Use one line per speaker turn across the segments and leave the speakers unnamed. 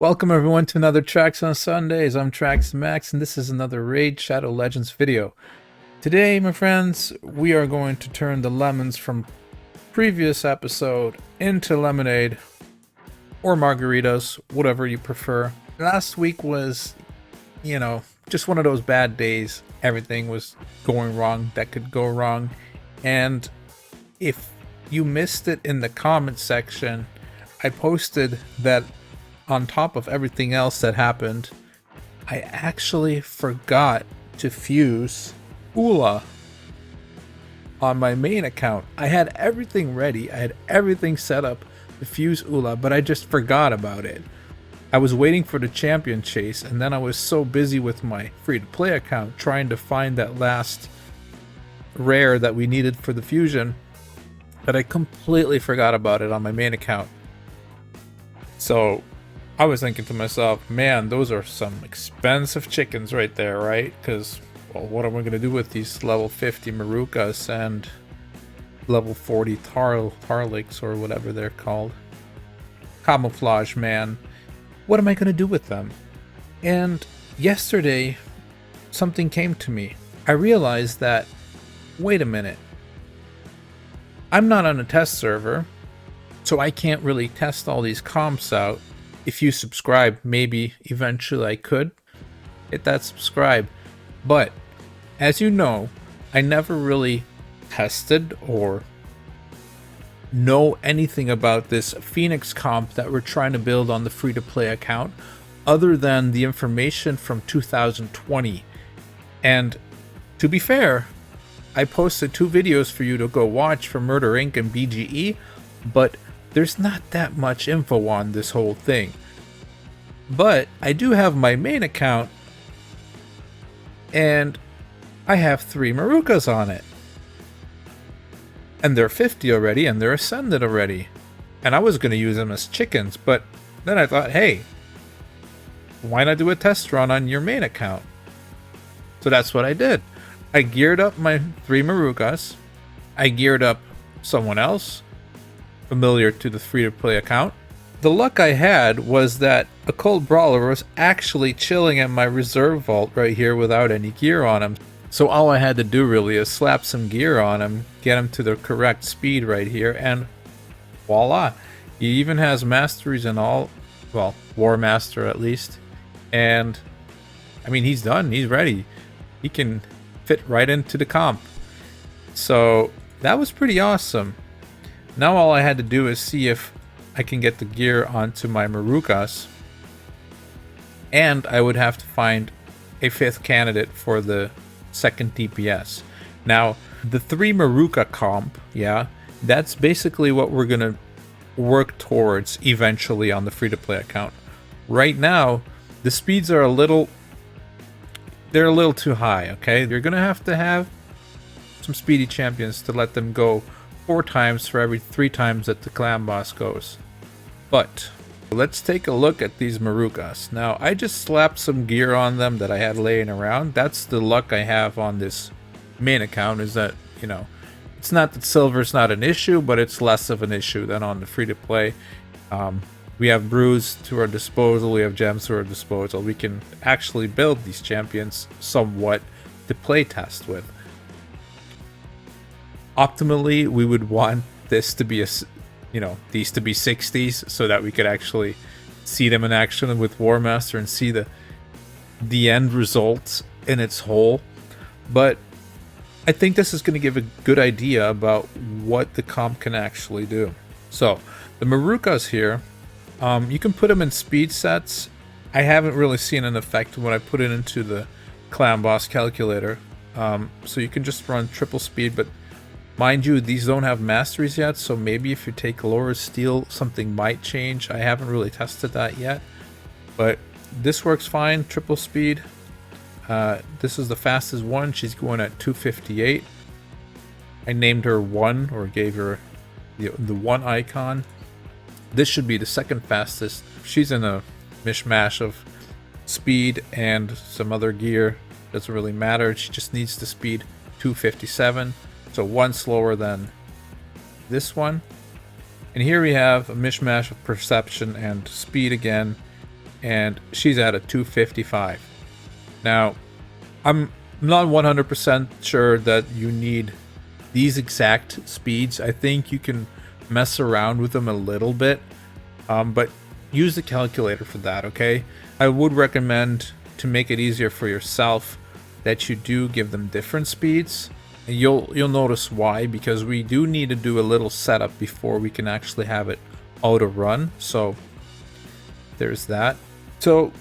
Welcome everyone to another Tracks on Sundays. I'm Trax Max and this is another Raid Shadow Legends video. Today, my friends, we are going to turn the lemons from previous episode into lemonade or margaritas, whatever you prefer. Last week was, just one of those bad days. Everything was going wrong that could go wrong. And if you missed it in the comment section, I posted that on top of everything else that happened, I actually forgot to fuse Ula on my main account. I had everything ready. I had everything set up to fuse Ula, but I just forgot about it. I was waiting for the champion chase, and then I was so busy with my free-to-play account trying to find that last rare that we needed for the fusion that I completely forgot about it on my main account. So I was thinking to myself, man, those are some expensive chickens right there, right? Because, well, what am I going to do with these level 50 Marukas and level 40 Tarliks or whatever they're called? Camouflage, man. What am I going to do with them? And yesterday, something came to me. I realized that, wait a minute. I'm not on a test server, so I can't really test all these comps out. If you subscribe, maybe eventually I could hit that subscribe. But as you know, I never really tested or know anything about this Phoenix comp that we're trying to build on the free-to-play account other than the information from 2020. And to be fair, I posted 2 videos for you to go watch for Murder Inc. and BGE, but there's not that much info on this whole thing. But I do have my main account, and I have 3 Marukas on it. And they're 50 already, and they're ascended already. And I was going to use them as chickens, but then I thought, hey, why not do a test run on your main account? So that's what I did. I geared up my 3 Marukas. I geared up someone else familiar to the free-to-play account. The luck I had was that a cold brawler was actually chilling at my reserve vault right here without any gear on him. So all I had to do really is slap some gear on him, get him to the correct speed right here, and voila. He even has masteries and all, well, War Master at least. And I mean, he's done, he's ready. He can fit right into the comp. So that was pretty awesome. Now all I had to do is see if I can get the gear onto my Marukas, and I would have to find a 5th candidate for the 2nd DPS. Now, the 3 Maruka comp, yeah, that's basically what we're going to work towards eventually on the free-to-play account. Right now, the speeds are a little too high, okay? You're going to have some speedy champions to let them go 4 times for every 3 times that the Clanboss goes. But let's take a look at these Marukas. Now, I just slapped some gear on them that I had laying around. That's the luck I have on this main account, is that, it's not that silver's not an issue, but it's less of an issue than on the free-to-play. We have brews to our disposal, we have gems to our disposal. We can actually build these champions somewhat to play test with. Optimally, we would want this to be these to be 60s so that we could actually see them in action with War Master and see the end result in its whole. But I think this is going to give a good idea about what the comp can actually do. So the Marukas here, you can put them in speed sets. I haven't really seen an effect when I put it into the Clanboss calculator. So you can just run triple speed, but mind you, these don't have masteries yet, so maybe if you take lower steel, something might change. I haven't really tested that yet, but this works fine, triple speed. This is the fastest one. She's going at 258. I named her 1, or gave her the 1 icon. This should be the 2nd fastest. She's in a mishmash of speed and some other gear. Doesn't really matter. She just needs the speed 257. So 1 slower than this one. And here we have a mishmash of perception and speed again. and she's at a 255. Now, I'm not 100% sure that you need these exact speeds. I think you can mess around with them a little bit, but use the calculator for that, okay? I would recommend, to make it easier for yourself, that you do give them different speeds. And you'll notice why, because we do need to do a little setup before we can actually have it auto run. So there's that. So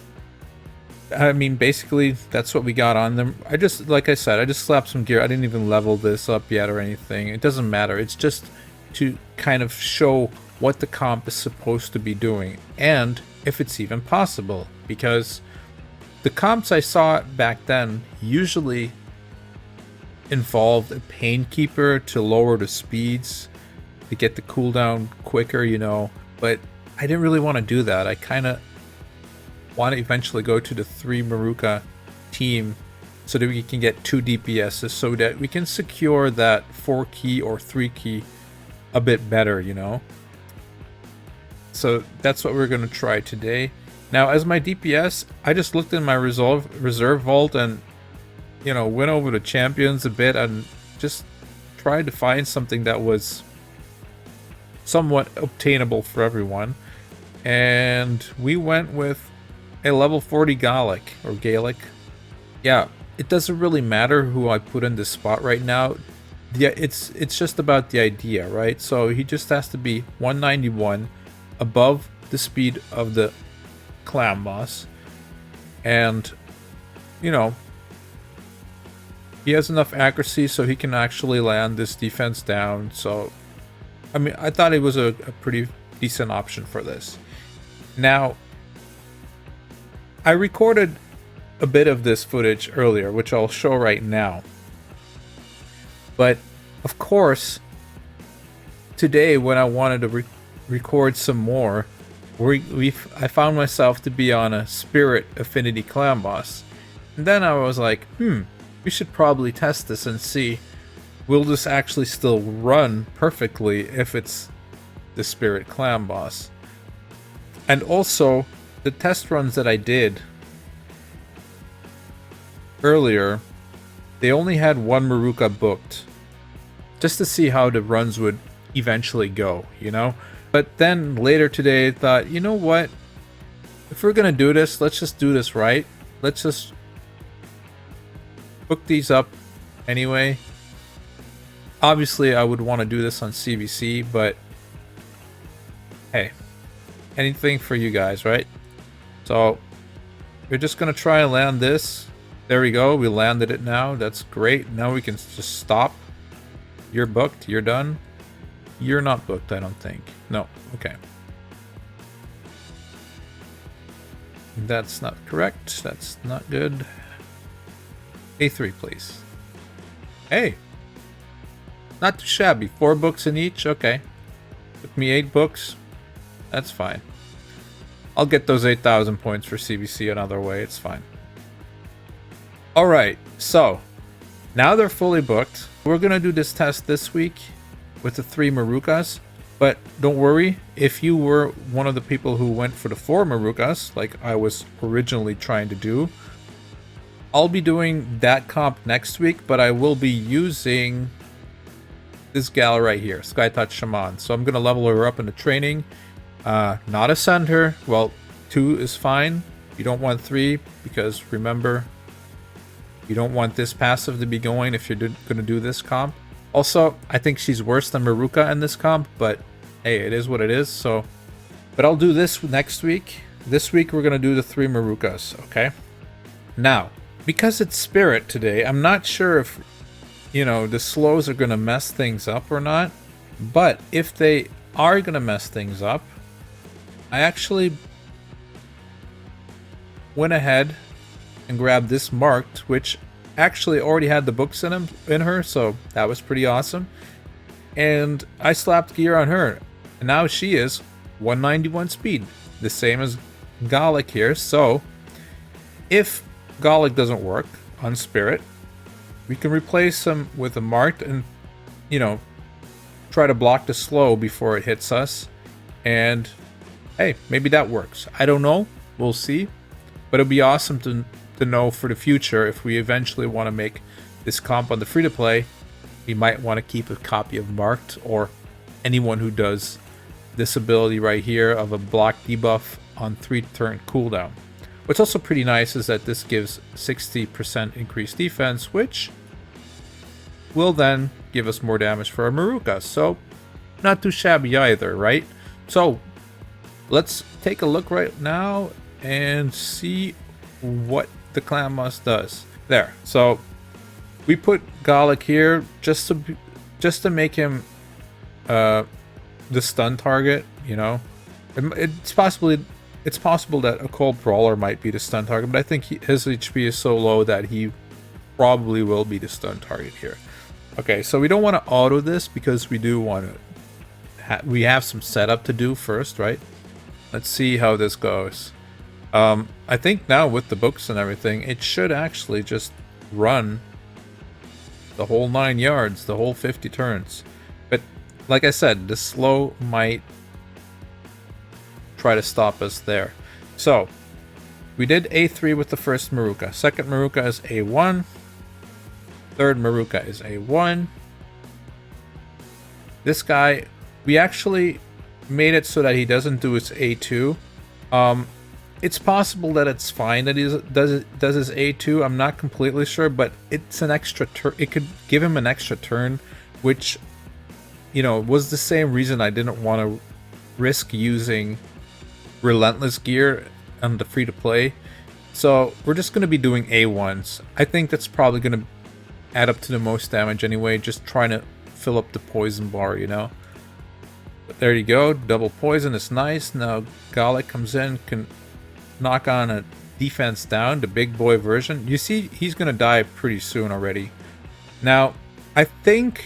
I mean, basically that's what we got on them. Like I said, I just slapped some gear. I didn't even level this up yet or anything. It doesn't matter. It's just to kind of show what the comp is supposed to be doing, and if it's even possible, because the comps I saw back then usually involved a pain keeper to lower the speeds to get the cooldown quicker, you know, but I didn't really want to do that. I kind of want to eventually go to the 3 Maruka team so that we can get 2 DPSs, so that we can secure that 4 key or 3 key a bit better, you know. So that's what we're going to try today. Now, as my DPS, I just looked in my reserve vault and, you know, went over the champions a bit and just tried to find something that was somewhat obtainable for everyone. And we went with a level 40 Gallic, or Gaelic. Yeah, it doesn't really matter who I put in this spot right now. Yeah, it's just about the idea, right? So he just has to be 191 above the speed of the Clanboss, and you know, he has enough accuracy so he can actually land this defense down. So I mean, I thought it was a pretty decent option for this. Now, I recorded a bit of this footage earlier, which I'll show right now. But, of course, today when I wanted to record some more, I found myself to be on a Spirit Affinity Clanboss. And then I was like, we should probably test this and see, will this actually still run perfectly if it's the Spirit Clanboss? And also, the test runs that I did earlier, they only had 1 Maruka booked, just to see how the runs would eventually go, you know? But then later today I thought, you know what? If we're gonna do this, let's just do this right. Let's just book these up anyway. Obviously, I would want to do this on CVC, but hey, anything for you guys, right? So we're just gonna try and land this. There we go, we landed it now. That's great. Now we can just stop. You're booked, you're done. You're not booked, I don't think. No, okay. That's not correct. That's not good. A3, please. Hey! Not too shabby. 4 books in each? Okay. Took me 8 books. That's fine. I'll get those 8,000 points for CBC another way. It's fine. Alright, so now they're fully booked. We're going to do this test this week with the 3 Marukas. But don't worry, if you were one of the people who went for the 4 Marukas, like I was originally trying to do, I'll be doing that comp next week, but I will be using this gal right here, Skytouch Shaman. So I'm going to level her up in the training. Not ascend her. Well, 2 is fine. You don't want 3, because remember, you don't want this passive to be going if you're going to do this comp. Also, I think she's worse than Maruka in this comp, but hey, it is what it is. So, but I'll do this next week. This week we're going to do the 3 Marukas, okay? Now, because it's Spirit today, I'm not sure if, you know, the slows are going to mess things up or not. But if they are going to mess things up, I actually went ahead and grabbed this marked, which actually already had the books in her, so that was pretty awesome. And I slapped gear on her, and now she is 191 speed, the same as Gallic here. So if Gallic doesn't work on Spirit, we can replace him with a marked and, you know, try to block the slow before it hits us. And hey, maybe that works. I don't know. We'll see. But it'll be awesome to know for the future if we eventually want to make this comp on the free-to-play. We might want to keep a copy of Marked, or anyone who does this ability right here of a block debuff on 3-turn cooldown. What's also pretty nice is that this gives 60% increased defense, which will then give us more damage for our Maruka. So not too shabby either, right? So let's take a look right now and see what the Clanboss does. There. So we put Gallic here just to make him the stun target, you know. It's possible that a cold brawler might be the stun target, but I think his HP is so low that he probably will be the stun target here. Okay, so we don't want to auto this because we do want to we have some setup to do first, right? Let's see how this goes. I think now with the books and everything, it should actually just run the whole 9 yards, the whole 50 turns. But like I said, the slow might try to stop us there. So we did A3 with the first Maruka. Second Maruka is A1. Third Maruka is A1. This guy, we actually made it so that he doesn't do his A2. It's possible that it's fine that he does his A2. I'm not completely sure, but it's an extra turn. It could give him an extra turn, which, you know, was the same reason I didn't want to risk using Relentless gear on the free-to-play. So we're just going to be doing A1s. I think that's probably going to add up to the most damage anyway, just trying to fill up the poison bar, you know. But there you go, double poison is nice. Now Gallic comes in, can knock on a defense down, the big boy version. You see, he's gonna die pretty soon already. Now, I think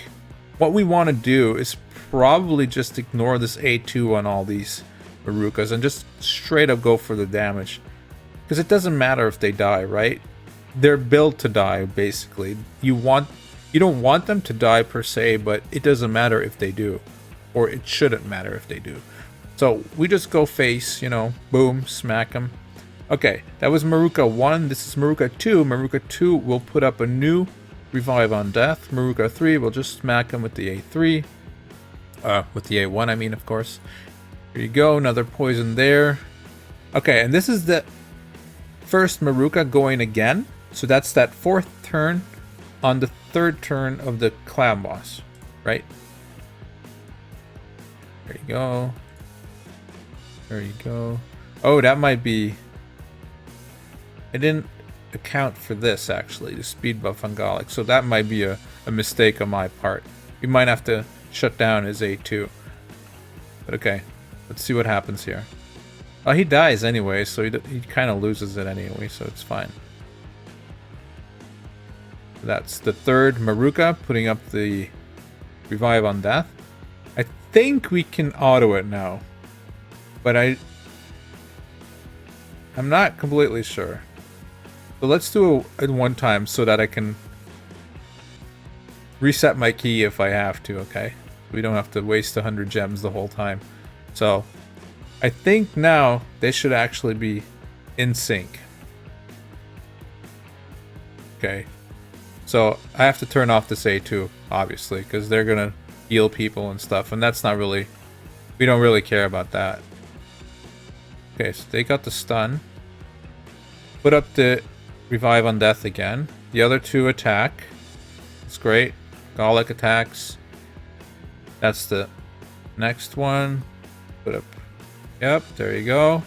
what we want to do is probably just ignore this A2 on all these Marukas and just straight up go for the damage. Because it doesn't matter if they die, right? They're built to die, basically. You don't want them to die per se, but it doesn't matter if they do. Or it shouldn't matter if they do. So we just go face, you know, boom, smack them. Okay, that was Maruka 1. This is Maruka 2. Maruka 2 will put up a new Revive on Death. Maruka 3 will just smack him with the A3. With the A1, I mean, of course. Here you go, another poison there. Okay, and this is the first Maruka going again. So that's that 4th turn on the 3rd turn of the Clanboss, right? There you go. There you go. Oh, that might be... I didn't account for this, actually, the speed buff on Gallic. So that might be a mistake on my part. We might have to shut down his A2. But okay, let's see what happens here. Oh, he dies anyway, so he kind of loses it anyway, so it's fine. That's the 3rd Maruka, putting up the Revive on Death. I think we can auto it now, but I'm not completely sure. So let's do it one time so that I can reset my key if I have to, okay? We don't have to waste 100 gems the whole time. So I think now they should actually be in sync. Okay. So I have to turn off this A2, obviously, because they're gonna heal people and stuff, and that's not really... We don't really care about that. Okay, so they got the stun. Put up the Revive on Death again. The other two attack. It's great. Gallic attacks. That's the next one. Put up... Yep, there you go.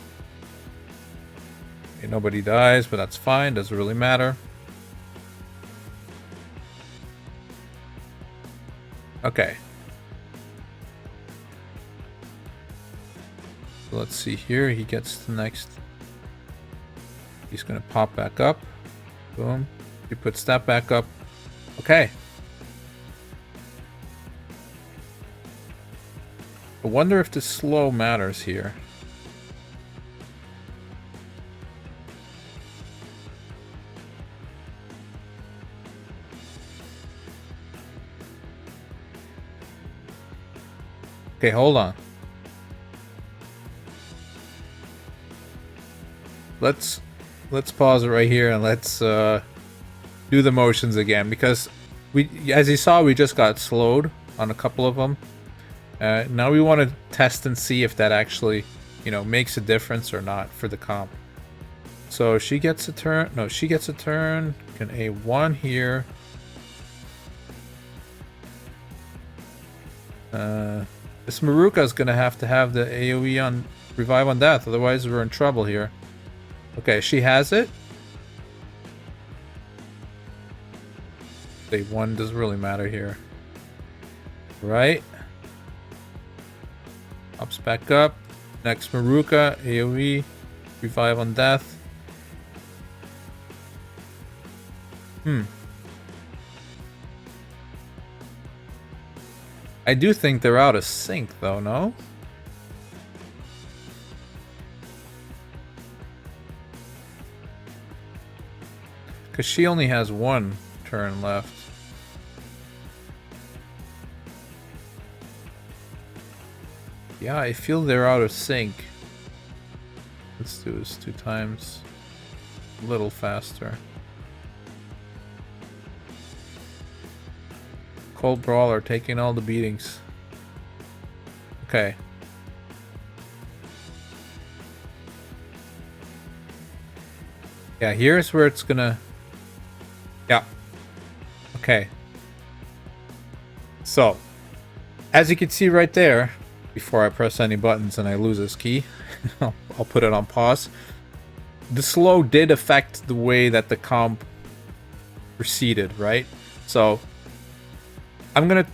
Okay, nobody dies, but that's fine. Doesn't really matter. Okay. So let's see here. He gets the next... He's going to pop back up. Boom. He puts that back up. Okay. I wonder if the slow matters here. Okay, hold on. let's pause it right here and let's do the motions again, because we, as you saw, we just got slowed on a couple of them. Now we want to test and see if that actually, you know, makes a difference or not for the comp. So she gets a turn. No, she gets a turn. Can A1 here. This Maruka is going to have the AoE on Revive on Death, otherwise we're in trouble here. Okay, she has it. A1 doesn't really matter here. Right? Pops back up. Next Maruka, AoE, Revive on Death. I do think they're out of sync though, no? Because she only has one turn left. Yeah, I feel they're out of sync. Let's do this 2 times. A little faster. Cold Brawler taking all the beatings. Okay. Yeah, here's where it's gonna... Yeah. Okay. So, as you can see right there, before I press any buttons and I lose this key, I'll put it on pause. The slow did affect the way that the comp proceeded, right? So, I'm gonna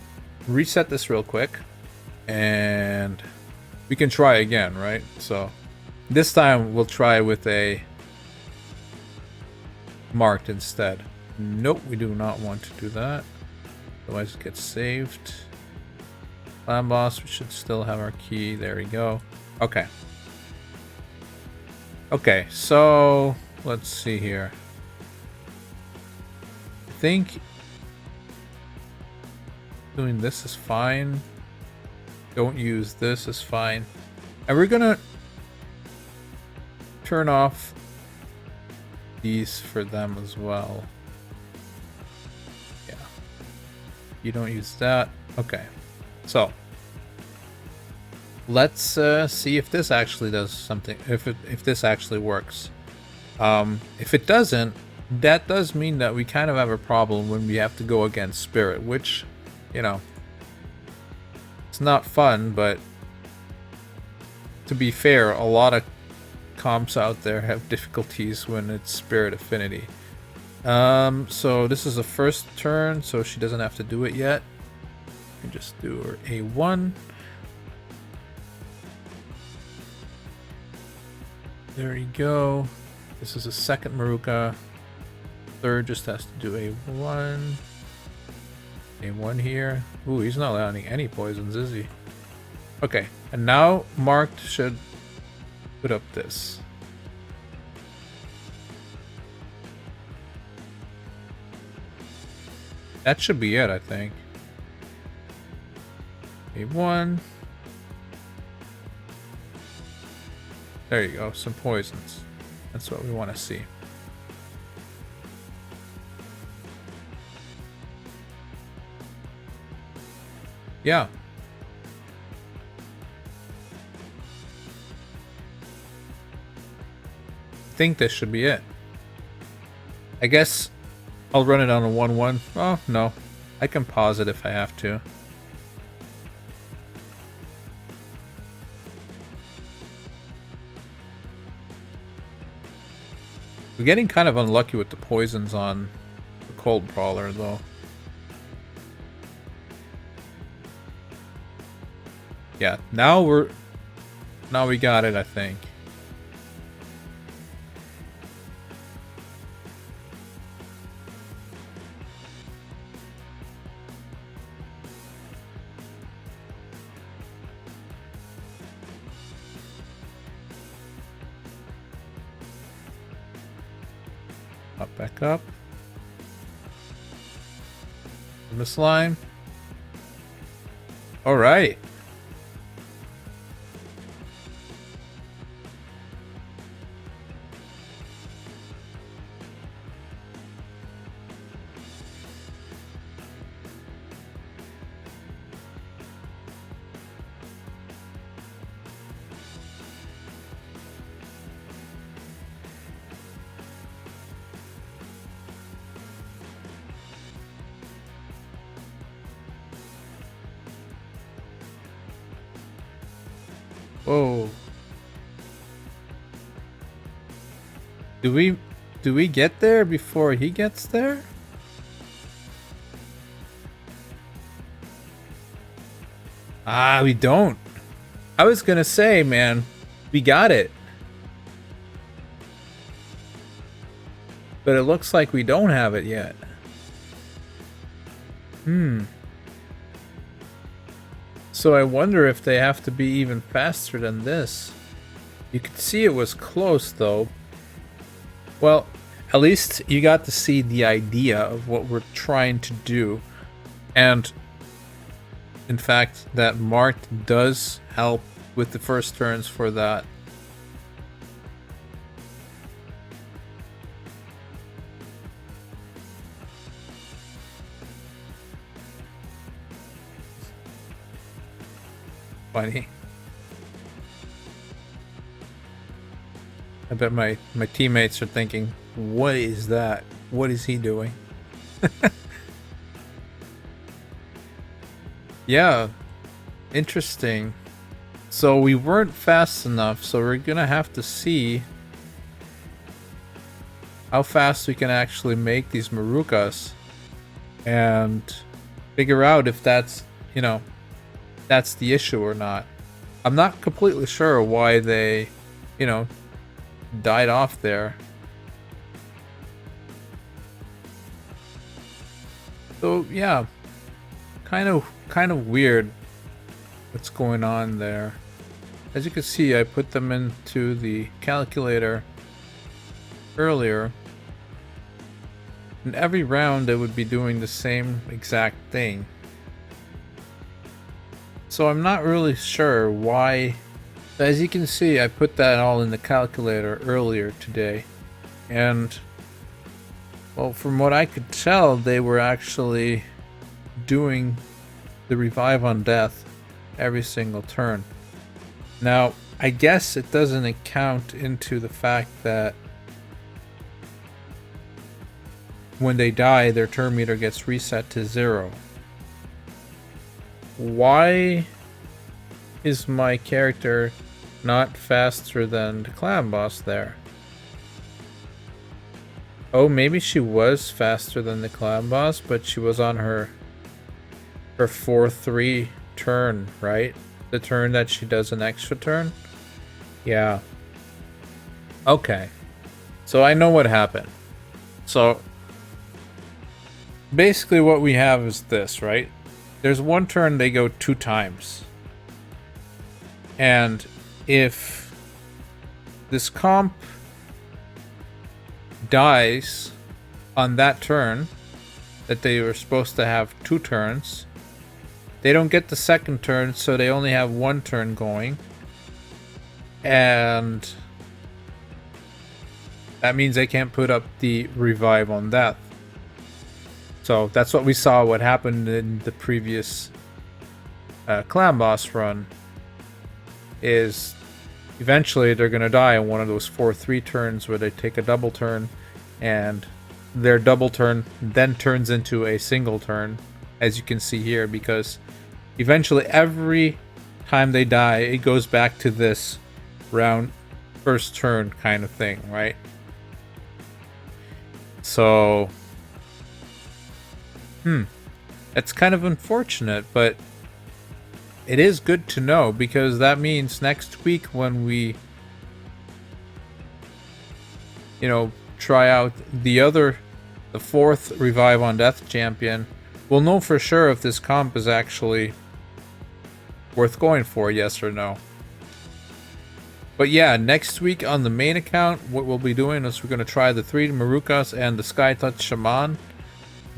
reset this real quick and we can try again, right? So this time we'll try with a marked instead. Nope, we do not want to do that. Otherwise it gets saved. Clanboss, we should still have our key. There we go. Okay. Okay, so let's see here. I think doing this is fine. Don't use this is fine. And we're gonna turn off these for them as well. Yeah. You don't use that. Okay. So let's see if this actually does something. If this actually works. If it doesn't, that does mean that we kind of have a problem when we have to go against Spirit, which, you know, it's not fun, but to be fair, a lot of comps out there have difficulties when it's Spirit Affinity. So this is the first turn, so she doesn't have to do it yet. We can just do her A1. There you go. This is a second Maruka. Third just has to do A1. A1 here. Ooh, he's not landing any poisons, is he? Okay, and now Marked should put up this. That should be it, I think. A1. There you go, some poisons. That's what we want to see. Yeah. I think this should be it. I guess I'll run it on a 1-1. Oh, no. I can pause it if I have to. We're getting kind of unlucky with the poisons on the Cold Brawler, though. Yeah, now we got it, I think. Up, back up. The slime. All right. Whoa. Do we get there before he gets there? Ah, we don't. I was gonna say, man, we got it. But it looks like we don't have it yet. So I wonder if they have to be even faster than this. You could see it was close, though. Well, at least you got to see the idea of what we're trying to do. And in fact, that marked does help with the first turns for that. Funny. I bet my teammates are thinking, what is that? What is he doing? Yeah, interesting. So we weren't fast enough, so we're gonna have to see how fast we can actually make these Marukas and figure out if that's, you know, that's the issue or not. I'm not completely sure why they, you know, died off there. So yeah, kind of weird what's going on there. As you can see, I put them into the calculator earlier. In every round they would be doing the same exact thing. So I'm not really sure why. As you can see, I put that all in the calculator earlier today. And, well, from what I could tell, they were actually doing the revive on death every single turn. Now, I guess it doesn't account into the fact that when they die, their turn meter gets reset to 0. Why is my character not faster than the Clanboss there? Oh, maybe she was faster than the Clanboss, but she was on her 4-3 turn, right? The turn that she does an extra turn? Yeah. Okay. So I know what happened. So basically what we have is this, right? There's one turn they go 2 times. And if this comp dies on that turn that they were supposed to have 2 turns, they don't get the second turn, so they only have 1 turn going. And that means they can't put up the revive on death. So that's what we saw what happened in the previous Clanboss run, is eventually they're going to die on one of those 4-3 turns where they take a double turn, and their double turn then turns into a single turn, as you can see here, because eventually every time they die, it goes back to this round first turn kind of thing, right? So it's kind of unfortunate, but it is good to know, because that means next week when we, you know, try out the 4th revive on death champion, we'll know for sure if this comp is actually worth going for, yes or no. But yeah, next week on the main account, what we'll be doing is we're going to try the 3 Marukas and the Sky Touch Shaman.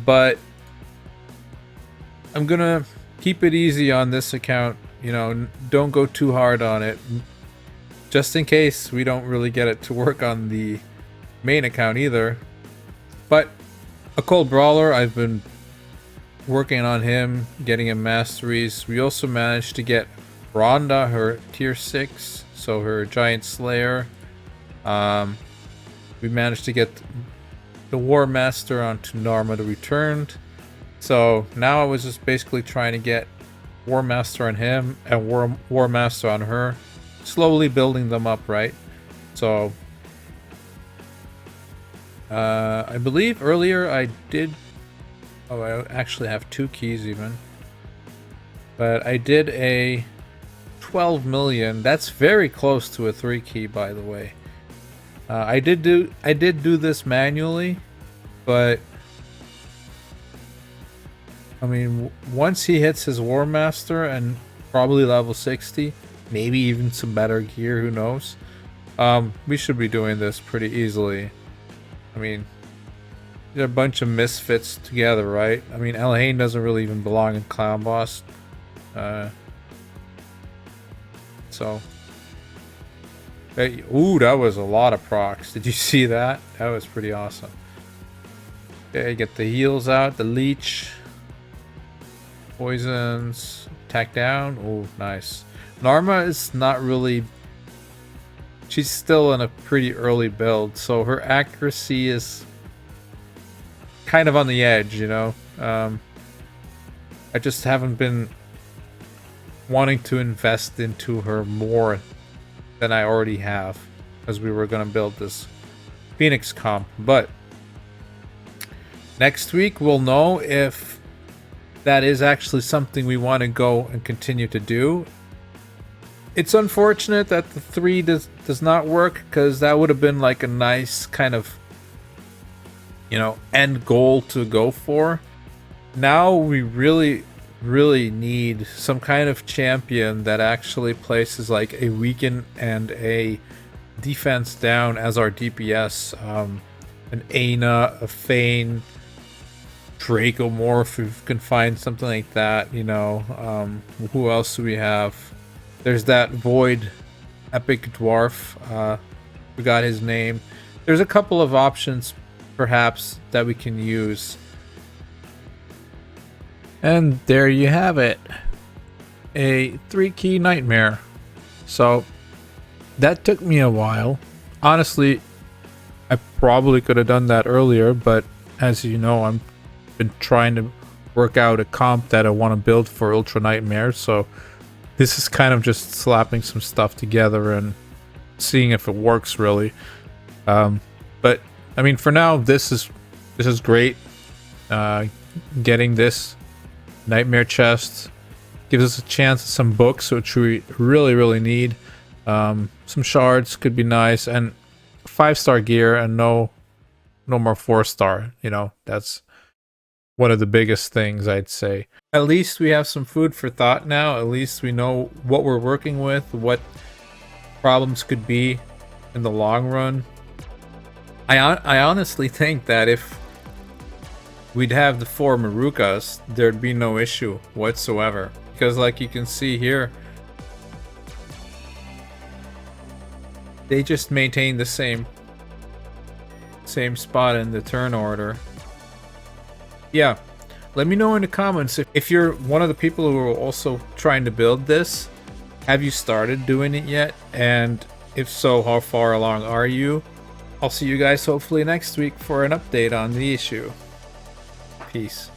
But I'm going to keep it easy on this account. You know, don't go too hard on it, just in case we don't really get it to work on the main account either. But a Cold Brawler, I've been working on him, getting him masteries. We also managed to get Rhonda, her tier 6, so her Giant Slayer. We managed to get the War Master onto Narma the Returned. So now I was just basically trying to get War Master on him and War Master on her. slowly building them up, right? So I believe earlier I did, oh, I actually have 2 keys even, but I did a 12 million. That's very close to a 3 key, by the way. I did do this manually, but I mean, once he hits his War Master and probably level 60, maybe even some better gear, who knows, we should be doing this pretty easily. I mean, they're a bunch of misfits together, right? I mean, Elhain doesn't really even belong in Clanboss. So, hey, ooh, that was a lot of procs. Did you see that? That was pretty awesome. Okay, get the heals out, the leech, poisons, attack down. Oh, nice. Narma is not really. She's still in a pretty early build, so her accuracy is kind of on the edge, you know. I just haven't been wanting to invest into her more than I already have, as we were going to build this Phoenix comp. But next week we'll know if that is actually something we want to go and continue to do. It's unfortunate that the 3 does not work, because that would have been like a nice kind of, you know, end goal to go for. Now we really need some kind of champion that actually places like a weaken and a defense down as our DPS. An Aina, a Fane, Dracomorph, if we can find something like that, you know. Who else do we have? There's that Void Epic Dwarf. Forgot his name. There's a couple of options perhaps that we can use. And there you have it. A 3-key nightmare. So that took me a while. Honestly, I probably could have done that earlier, but as you know, I've been trying to work out a comp that I want to build for Ultra Nightmare, so this is kind of just slapping some stuff together and seeing if it works, really. But I mean, for now, this is great. Getting this Nightmare chest gives us a chance at some books, which we really need. Some shards could be nice, and 5-star gear, and no more 4-star. You know, that's one of the biggest things, I'd say. At least we have some food for thought now. At least we know what we're working with, what problems could be in the long run. I honestly think that if we'd have the 4 Marukas, there'd be no issue whatsoever. Because like you can see here, they just maintain the same spot in the turn order. Yeah, let me know in the comments if you're one of the people who are also trying to build this. Have you started doing it yet? And if so, how far along are you? I'll see you guys hopefully next week for an update on the issue. Peace.